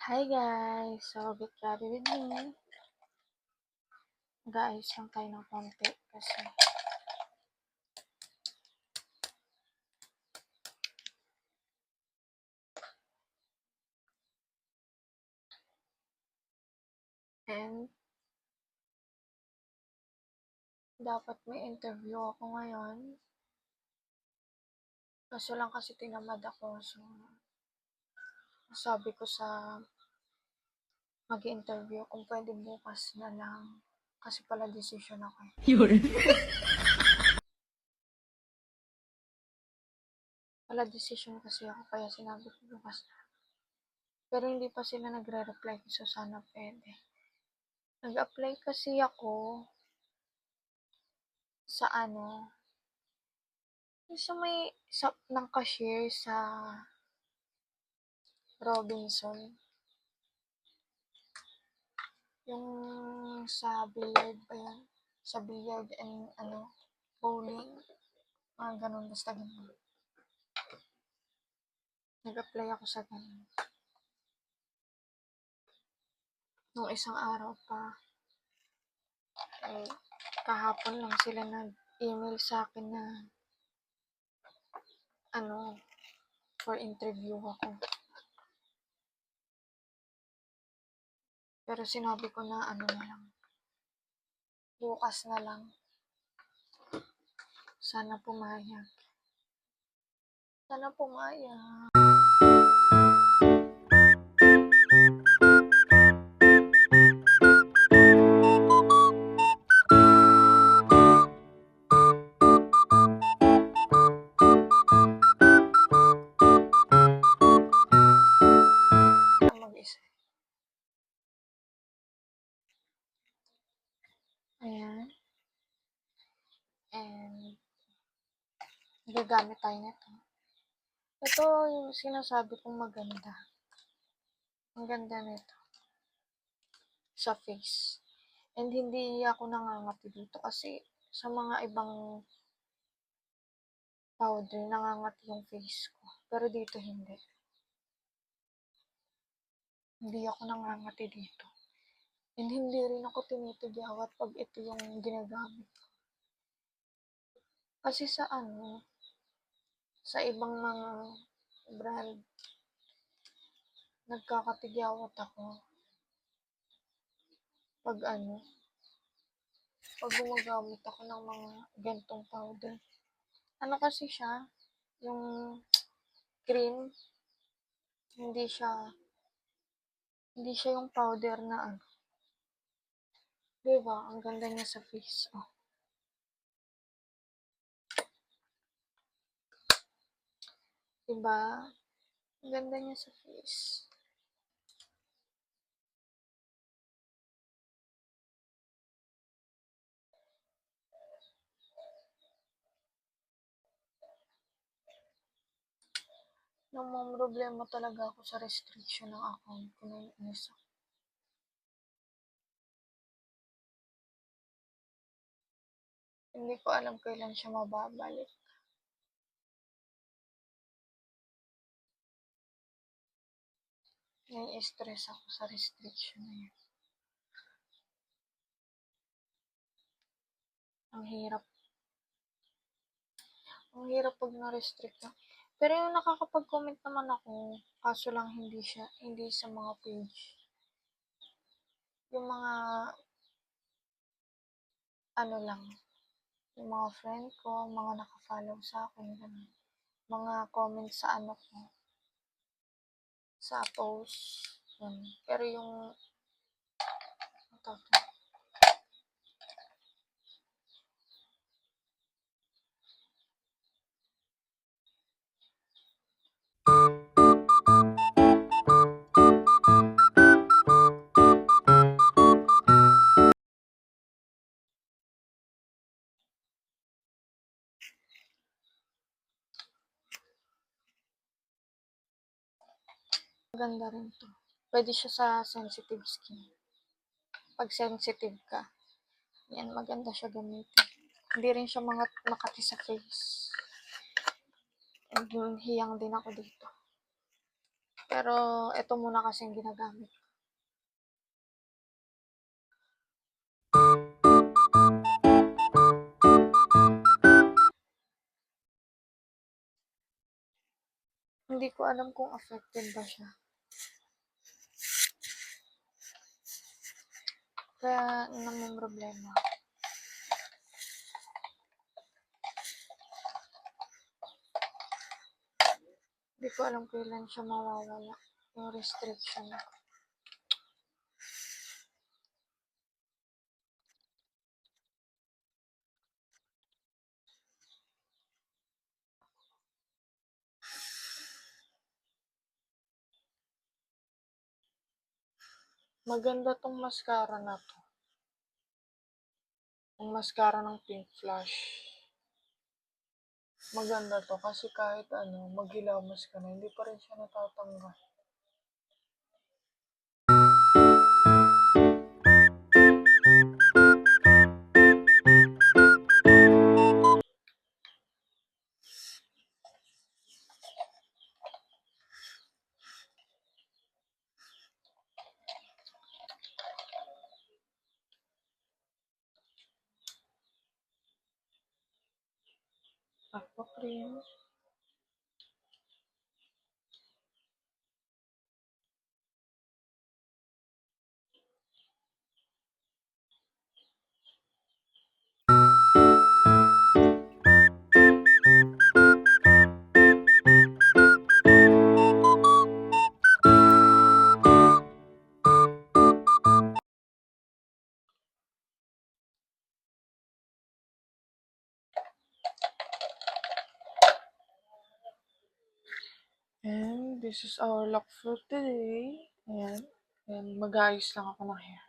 Hi guys! So, get ready with me. Mag-aayos lang tayo ng konti kasi and dapat may interview ako ngayon. Kaso lang kasi tinamad ako. So, sabi ko sa mag-interview kung pwede bukas na lang. Kasi pala decision ako. Yun. Pala decision kasi ako kaya sinabi ko bukas na. Pero hindi pa sila nagre-reply so sana pwede. Nag-apply kasi ako sa ng cashier sa Robinson. Yung sa billiard ba yan? Sa billiard and bowling. Mga ganun, basta ganun. Nag-apply ako sa ganun. Nung isang araw pa, kahapon lang sila nag-email sa akin na for interview ako. Pero sinabi ko na na lang, bukas na lang. Sana pumayag. Sana pumayag. Mag-isa. Ayan. And gagamit tayo nito. Ito yung sinasabi kong maganda. Ang ganda nito. Sa face. And hindi ako nangangati dito kasi sa mga ibang powder nangangati yung face ko. Pero dito hindi. Hindi ako nangangati dito. And hindi rin ako tinitigyawat pag ito yung ginagamit ko. Kasi sa ibang mga brand, nagkakatigyawat ako. Pag gumagamit ako ng mga gantong powder. Kasi siya, yung cream, hindi siya yung powder na diba? Ang ganda niya sa face. Oh. Diba? Ang ganda niya sa face. Namomroblema talaga ako sa restriction ng account ko na yung isa. Hindi ko alam kailan siya mababalik. Nai-stress ako sa restriction na yun. Ang hirap. Ang hirap pag na-restrict na. Pero yung nakakapag-comment naman ako, kaso lang hindi sa mga page. Yung mga, lang, yung mga friend ko, mga nakafollow sa akin, ganun. Mga comments sa ko, sa post, yun. Pero yung, maganda rin to. Pwede siya sa sensitive skin. Pag sensitive ka, yan, maganda siya gamitin. Hindi rin siya makati sa face. And hiyang din ako dito. Pero ito muna kasi yung ginagamit. Hindi ko alam kung affected ba siya. Kaya may problema. Hindi ko alam kailan siya mawawala. Yung restriction. Maganda tong mascara na to. Yung mascara ng Pink Flash. Maganda to kasi kahit maghilamas ka na, hindi pa rin siya natatanggal. Aqua cream. And this is our look for today. Ayan. And mag-aayos lang ako ng hair.